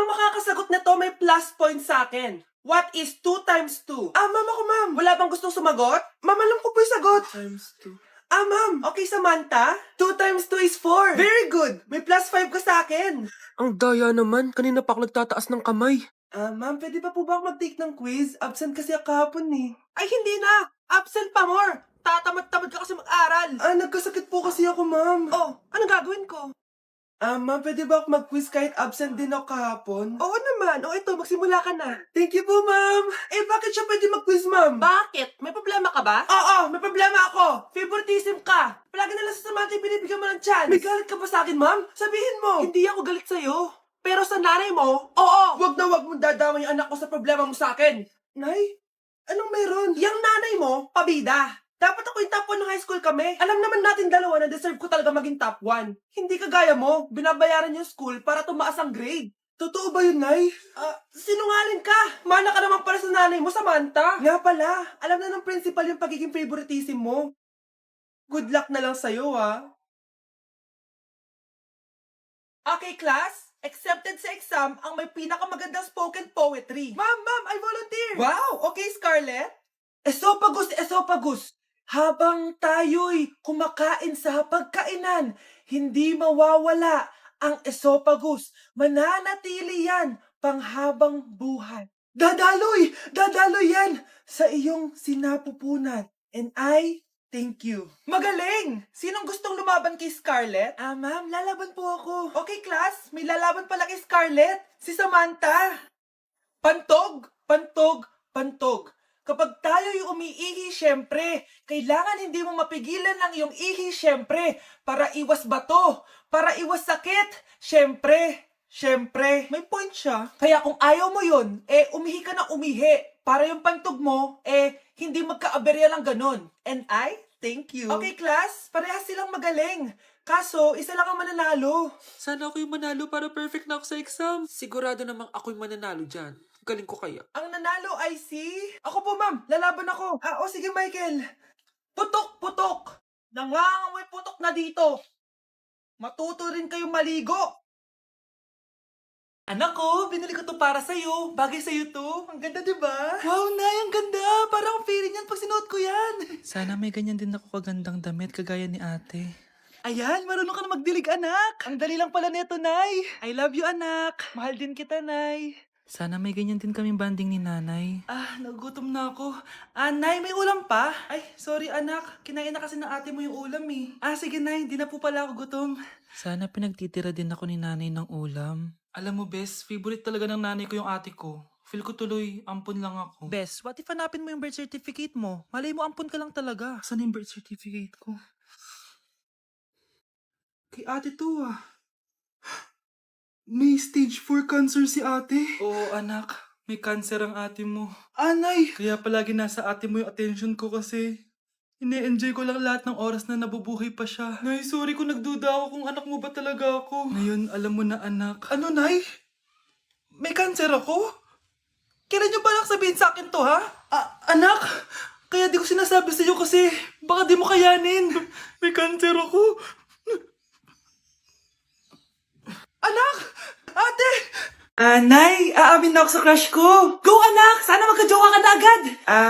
makakasagot na to may plus point sa akin. What is 2 times 2? Ma'am ako, ma'am. Wala bang gustong sumagot? Ma'am, alam ko po yung sagot. 2 times 2. Ma'am. Okay, Samantha. 2 times 2 is 4. Very good. May plus 5 ka sa akin. Ang daya naman, kanina pa ako nagtataas ng kamay. Ma'am, pwede pa po ba ako mag-take ng quiz? Absent kasi ako kahapon eh. Ay, hindi na! Absent pa more! Tatamad-tamad ka kasi mag-aral. Nagkasakit po kasi ako, ma'am. Oh, ano gagawin ko? Ma'am, pwede ba ako mag-quiz kahit absent din ako kahapon? Oo naman. O ito, magsimula ka na. Thank you po, ma'am. Bakit siya pwede mag-quiz, ma'am? Bakit? May problema ka ba? Oo, may problema ako. Favoritism ka. Palagi na lang sa Samantha binibigyan mo ng chance. May galit ka ba sa akin, ma'am? Sabihin mo. Hindi ako galit sa'yo. Pero sa nanay mo, oo. Wag na wag mong dadama yung anak ko sa problema mo sa akin. Nay, anong meron? Yang nanay mo, pabida. Dapat ako yung top 1 ng high school kami. Alam naman natin dalawa na deserve ko talaga maging top 1. Hindi kagaya mo, binabayaran yung school para tumaas ang grade. Totoo ba yun, Nay? Sinungaling ka. Mana ka naman para sa nanay mo, Samantha. Nga pala, alam na ng principal yung pagiging favoritism mo. Good luck na lang sa'yo, Okay, class. Accepted sa exam ang may pinakamagandang spoken poetry. Ma'am, I volunteer. Wow, okay, Scarlett. Esophagus. Habang tayo'y kumakain sa pagkainan, hindi mawawala ang esophagus. Mananatili yan panghabang buhay. Dadaloy yan sa iyong sinapupunan. And I thank you. Magaling! Sinong gustong lumaban kay Scarlett? Ma'am, lalaban po ako. Okay, class. May lalaban pala kay Scarlett. Si Samantha. Pantog. Kapag tayo'y umiihi, syempre, kailangan hindi mo mapigilan ang iyong ihi, syempre, para iwas bato, para iwas sakit, syempre, may point siya. Kaya kung ayaw mo yun, umihi ka na umihi, para yung pantog mo, hindi magkaaberya lang ganun. And I thank you. Okay, class, parehas silang magaling. Kaso, isa lang ang mananalo. Sana ako yung manalo para perfect na ako sa exam. Sigurado namang ako yung mananalo dyan. Galing ko kaya. Ang nanalo ay si... Ako po, ma'am. Lalaban ako. Sige, Michael. Putok. Nangangamoy putok na dito. Matuto rin kayong maligo. Anak ko, binili ko to para sa'yo. Bagay sa'yo to. Ang ganda, diba? Wow, Nay, ang ganda. Parang feeling yan pag sinuot ko yan. Sana may ganyan din ako kagandang damit kagaya ni ate. Ayan, marunong ka na magdilig, anak. Ang dali lang pala neto, Nay. I love you, anak. Mahal din kita, Nay. Sana may ganyan din kaming banding ni nanay. Nagugutom na ako. Nay, may ulam pa? Ay, sorry anak. Kinain na kasi ng ate mo yung ulam eh. Sige Nay, di na po pala ako gutom. Sana pinagtitira din ako ni nanay ng ulam. Alam mo, Bes, favorite talaga ng nanay ko yung ate ko. Feel ko tuloy, ampun lang ako. Bes, what if hanapin mo yung birth certificate mo? Malay mo, ampun ka lang talaga. Saan yung birth certificate ko? Kay ate to May stage 4 cancer si ate. Oo, anak. May cancer ang ate mo. Nay! Kaya palagi nasa ate mo yung attention ko kasi ine-enjoy ko lang lahat ng oras na nabubuhay pa siya. Nay, sorry kung nagduda ako kung anak mo ba talaga ako. Ngayon, alam mo na, anak. Ano, Nay? May cancer ako? Kailan niyo palang sabihin sa akin to, ha? Anak! Kaya di ko sinasabi sa iyo kasi baka di mo kayanin. May cancer ako. Anak! Ate! Nay, aamin na ako sa crush ko. Go, anak! Sana magka-jowa ka na agad.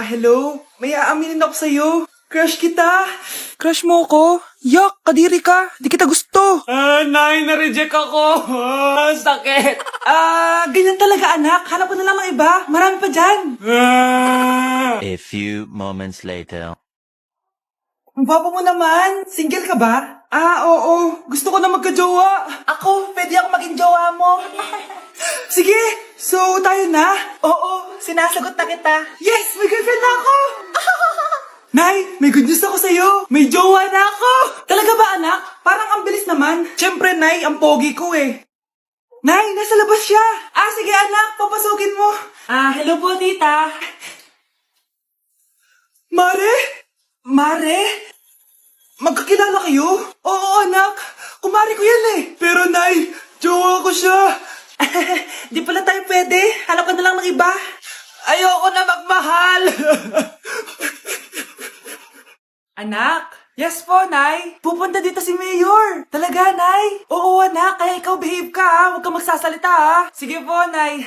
Hello? May aaminin ako sa'yo. Crush kita. Crush mo ako? Yak, kadiri ka. Di kita gusto. Nay, na-reject ako. Sakit. Ganyan talaga, anak. Hanap ko na lang ng iba. Marami pa dyan. A few moments later. Ang gwapo mo naman. Single ka ba? Oo. Gusto ko na magka-jowa. Ako, pwede ako maging jowa mo. Sige, so tayo na? Oo, sinasagot na kita. Yes, may girlfriend na ako. Nay, may good news ako sa'yo. May jowa na ako. Talaga ba, anak? Parang ang bilis naman. Siyempre, Nay, ang pogi ko eh. Nay, nasa labas siya. Sige anak, papasukin mo. Hello po, tita. Mare? Magkakilala kayo? Oo, anak. Kumari ko yan eh. Pero, Nay, jowa ko siya. Di pala tayo pwede. Hanap ka na lang ng iba. Ayoko na magmahal. Anak, Yes po, Nay. Pupunta dito si Mayor. Talaga, Nay? Oo, anak. Kaya ikaw behave ka, ha? Huwag kang magsasalita, ha? Sige po, Nay.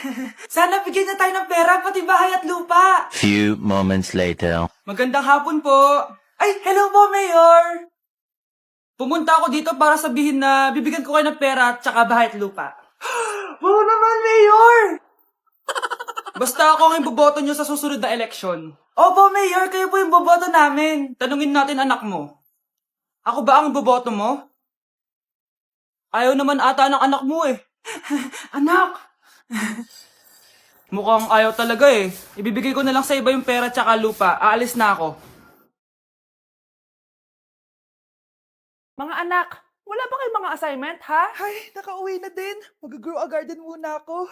Sana bigyan niya tayo ng pera, pati bahay at lupa. Few moments later. Magandang hapon po. Ay, hello po, Mayor. Pumunta ako dito para sabihin na bibigyan ko kayo ng pera at saka bahay at lupa. Wow naman, Mayor! Basta ako ang iboboto nyo sa susunod na eleksyon. Opo, Mayor. Kayo po yung boboto namin. Tanungin natin anak mo. Ako ba ang boboto mo? Ayaw naman ata ng anak mo eh. Anak! Mukhang ayaw talaga eh. Ibibigay ko na lang sa iba yung pera tsaka lupa. Aalis na ako. Mga anak, wala ba kayong mga assignment, ha? Ay, nakauwi na din. Mag-grow a garden muna ako.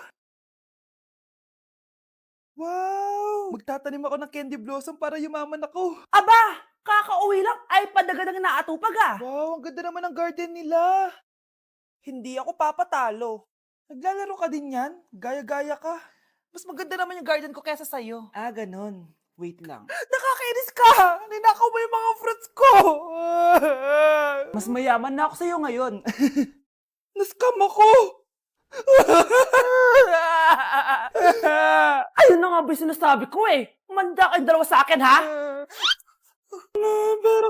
Wow! Magtatanim ako ng candy blossom para yumaman ako. Aba, kakauwi lang ay padagadang naatupag, ah. Wow, ang ganda naman ng garden nila. Hindi ako papatalo. Naglalaro ka din yan? Gaya-gaya ka. Mas maganda naman yung garden ko kesa sa'yo. Ah, ganun. Wait lang. Nakakainis ka! Ninakaw mo yung mga fruits ko! Mas mayaman na ako sa'yo ngayon. Nascam ako! Ayun na nga ba yung sinasabi ko eh. Manda kayong dalawa sa akin, ha? Pero,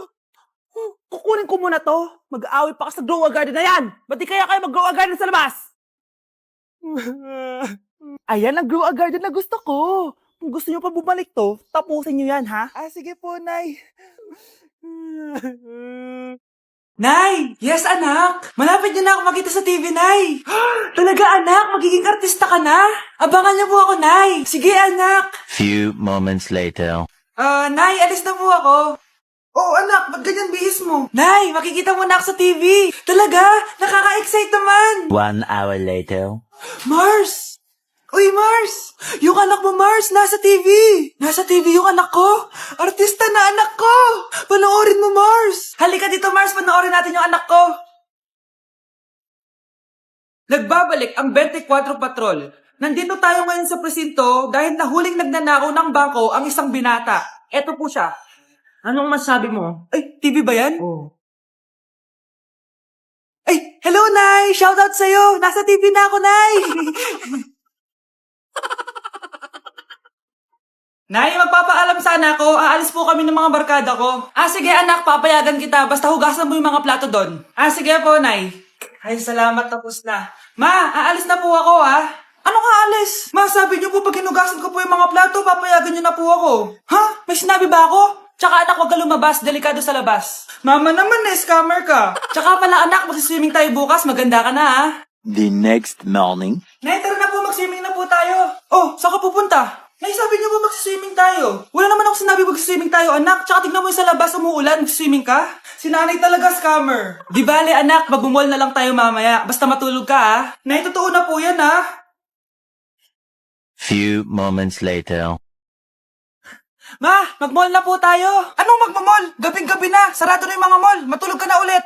Kukunin ko muna to. Mag-aaway pa ka sa grow a garden na yan. Ba't di kaya kayo mag-grow a garden sa labas? Ayan ang grow a garden na gusto ko. Kung gusto nyo pa bumalik to, tapusin nyo yan, ha? sige po, Nay. Nay! Yes, anak! Malapit niyo na ako makita sa TV, Nay! Talaga, anak! Magiging artista ka na! Abangan niyo po ako, Nay! Sige, anak! Few moments later. Nay, alis na po ako. Oh, anak, ba't ganyan bihis mo? Nay, makikita mo na ako sa TV! Talaga? Nakaka-excite naman! 1 hour later. Mars! Uy, Mars! Yung anak mo, Mars, nasa TV! Nasa TV yung anak ko! Artista na anak ko! Panoorin mo, Mars! Halika dito, Mars, panoorin natin yung anak ko! Nagbabalik ang 24 Patrol. Nandito tayo ngayon sa presinto dahil nahuling nagnanakaw ng bangko ang isang binata. Eto po siya. Anong masabi mo? Ay, TV ba yan? Oh. Ay, hello, Nay! Shoutout sa'yo! Nasa TV na ako, Nay! Nay, magpapaalam sana ako. Aalis po kami ng mga barkada ko. Sige anak, papayagan kita. Basta hugasan mo yung mga plato doon. Sige po, Nay. Ay, salamat, tapos na. Ma, aalis na po ako, ha? Anong aalis? Ma, sabi niyo po pag hinugasan ko po yung mga plato, papayagan niyo na po ako. Ha? May sinabi ba ako? Tsaka anak, huwag ka lumabas. Delikado sa labas. Mama naman, scammer ka. Tsaka pala anak, magsiswimming tayo bukas. Maganda ka na, ha? The next morning. Nay, tara na po, mag-swimming na po tayo. Oh, saan ka pupunta? Nay, sabi niyo po mag-swimming tayo. Wala naman ako sinabi mag-swimming tayo, anak. Tsaka tignan mo yung sa labas, umuulan, mag-swimming ka. Si nanay talaga scammer. Di bale, anak, mag-mall na lang tayo mamaya. Basta matulog ka, ha? Nay, totoo na po yan, ha? Few moments later. Ma, mag-mall na po tayo. Anong mag-mall? Gabing-gabi na. Sarado na yung mga mall. Matulog ka na ulit.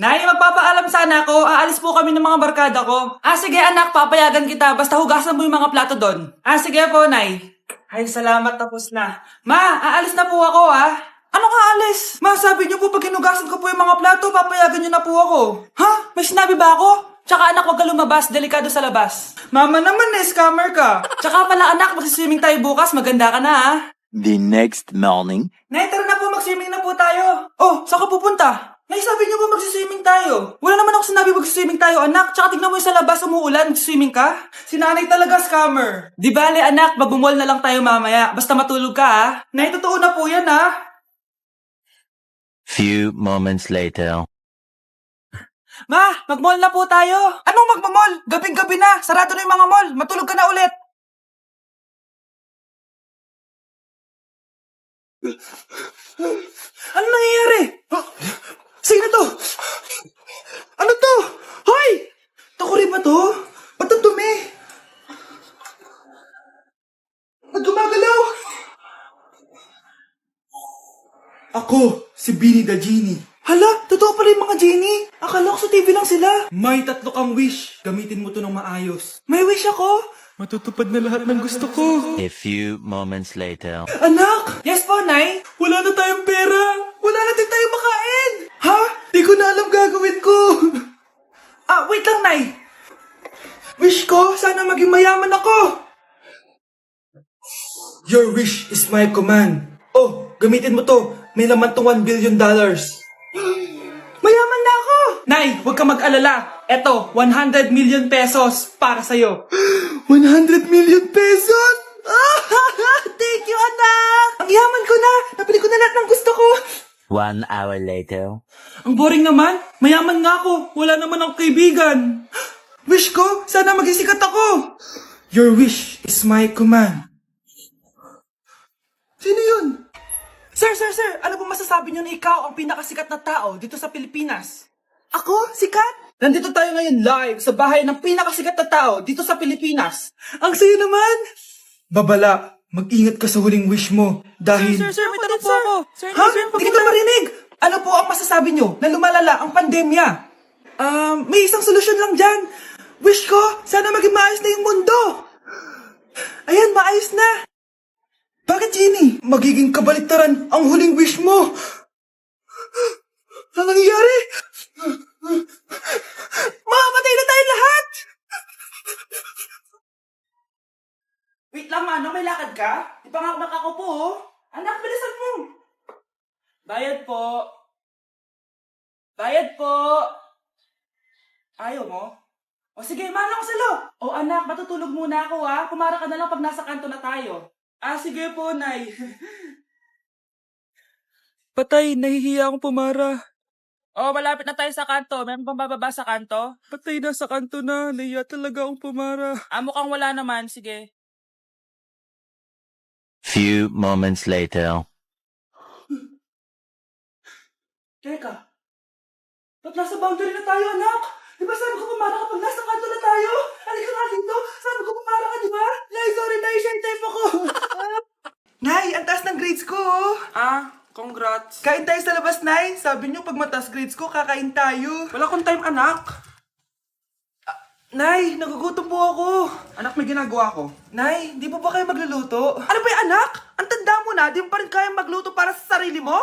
Nay, magpapaalam sana ako. Aalis po kami ng mga barkada ko. Sige anak, papayagan kita. Basta hugasan mo yung mga plato doon. Sige po, Nay. Ay, salamat, tapos na. Ma, aalis na po ako, ha? Anong aalis? Ma, sabi niyo po pag hinugasan ko po yung mga plato, papayagan niyo na po ako. Ha? May sinabi ba ako? Tsaka anak, huwag ka lumabas. Delikado sa labas. Mama naman, scammer ka. Tsaka pala anak, magsiswimming tayo bukas. Maganda ka na, ha? The next morning. Nay, tara na po, mag-swimming na po tayo. Oh, saan ka pupunta? Nay, sabi niyo po mag-swimming tayo. Wala naman ako sinabi mag-swimming tayo, anak. Tsaka tignan mo yung sa labas, umuulan, mag-swimming ka. Si nanay talaga scammer. Di bale, anak, mag-mall na lang tayo mamaya. Basta matulog ka, ha? Nay, totoo na po yan, ha? Few moments later. Ma, mag-mall na po tayo. Anong mag-mall? Gabing-gabi na. Sarado na yung mga mall. Matulog ka na ulit. Ano nangyayari? Sino to? Ano to? Hoy! Takuri ba to? Ba't ang dumi? Ba't gumagalaw? Ako, si Beanie the Genie. Hala, totoo pala yung mga genie. Akala ko sa TV lang sila. May 3 kang wish. Gamitin mo to ng maayos. May wish ako? Matutupad na lahat ng gusto ko. A few moments later. Anak! Yes po, Nay. Wala na tayong pera! Wala na din tayong makain! Ha? Di ko na alam gagawin ko! Wait lang, Nay. Wish ko, sana maging mayaman ako! Your wish is my command. Oh, gamitin mo to. May laman tong $1 billion. Mayaman na ako! Nay, huwag ka mag-alala. Eto, 100 million pesos para sa'yo. 100 million pesos? Thank you, anak! Ang yaman ko na! Nabili ko na lahat ng gusto ko! 1 hour later. Ang boring naman. Mayaman nga ako. Wala naman akong kaibigan. Wish ko, sana maging sikat ako! Your wish is my command. Sino yun? Sir! Ano po masasabi niyo na ikaw ang pinakasikat na tao dito sa Pilipinas? Ako? Sikat? Nandito tayo ngayon live sa bahay ng pinakasikat na tao dito sa Pilipinas. Ang sayo naman! Babala, mag-ingat ka sa huling wish mo dahil... Sir, may tanong po ako. Sir, Ha? Hindi kita marinig! Ano po ang masasabi nyo na lumalala ang pandemya? May isang solusyon lang dyan. Wish ko, sana maging maayos na yung mundo. Ayan, maayos na. Bakit, Jenny? Magiging kabaliktaran ang huling wish mo. Ano nangyayari? Mamamatay na tayo lahat! Wait lang, Manong. May lakad ka? Di pa nga ako nakakupo, oh. Anak, bilisan mo. Bayad po. Bayad po. Ayaw mo? O sige, Manong, salo. O anak, matutulog muna ako, ha. Pumara ka na lang pag nasa kanto na tayo. Sige po, Nay. Patay, nahihiya akong pumara. Malapit na tayo sa kanto. Meron bang bababa sa kanto? Patay na sa kanto na, nahiya talaga akong pumara. Mukhang wala naman. Sige. Few moments later. Teka. Ba't nasa boundary na tayo, anak? Di ba sabi ko pumara kapag nasa kanto na tayo? Halika nga dito. Sabi ko pumara ka, di ba? Nay, sorry, Nay. Shy type ako. Nay, ang taas ng grades ko. Congrats. Kain tayo sa labas, Nay. Sabi niyo, pag mataas grades ko, kakain tayo. Wala akong time, anak. Nay, nagugutom po ako. Anak, may ginagawa ko. Nay, di po ba kayo magluluto? Ano ba yung anak? Ang tanda mo na, di mo pa rin kaya magluto para sa sarili mo?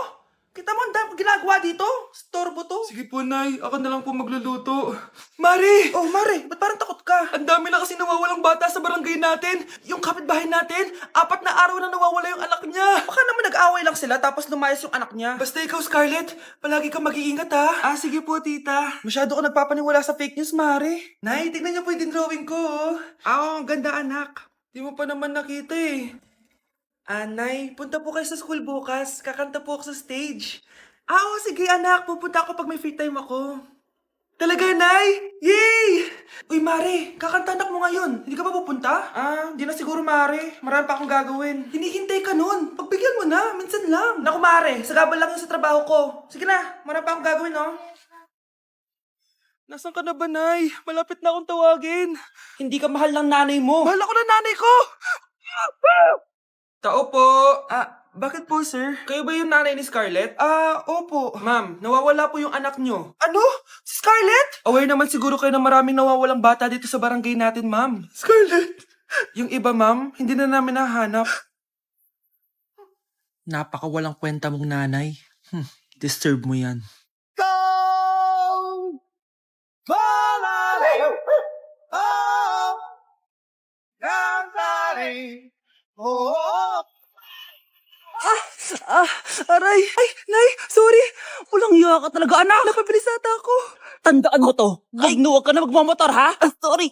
Kita mo, ang dami kong ginagawa dito. Storbo to. Sige po, Nay. Ako na lang po magluluto. Mari! Oh, Mari, ba't parang takot ka? Ang dami na kasi nawawalang bata sa barangay natin. Yung kapitbahay natin, 4 na araw na nawawala yung anak niya. Baka naman nag-away lang sila tapos lumayas yung anak niya. Basta ikaw, Scarlett, palagi kang mag-iingat, ha? Sige po, tita. Masyado ka nagpapaniwala sa fake news, Mari. Nay, tignan niyo po yung drawing ko, oh. Ang ganda, anak. Di mo pa naman nakita, eh. Nay, punta po kayo sa school bukas. Kakanta po ako sa stage. Sige anak. Pupunta ako pag may free time ako. Talaga, Nay? Yay! Uy, Mare, kakanta anak mo ngayon. Hindi ka ba pupunta? Hindi na siguro, Mare. Marami pa akong gagawin. Hinihintay ka nun. Pagbigyan mo na, minsan lang. Naku, Mare, sagabal lang yun sa trabaho ko. Sige na, marami pa akong gagawin, no? Nasaan ka na ba, Nay? Malapit na akong tawagin. Hindi ka mahal ng nanay mo. Mahal ako ng nanay ko! Tao po. Bakit po, sir? Kayo ba yung nanay ni Scarlett? Opo. Ma'am, nawawala po yung anak nyo. Ano? Si Scarlett? Aware naman siguro kayo na maraming nawawalang bata dito sa barangay natin, ma'am. Scarlett? Yung iba, ma'am, hindi na namin nahanap. Napakawalang kwenta mong nanay. Disturb mo yan. Aray! Ay, Nay! Sorry! Walang iya ka talaga, anak! Napabilis ata ako! Tandaan mo to! Huwag ka na magmamotor, ha? Sorry!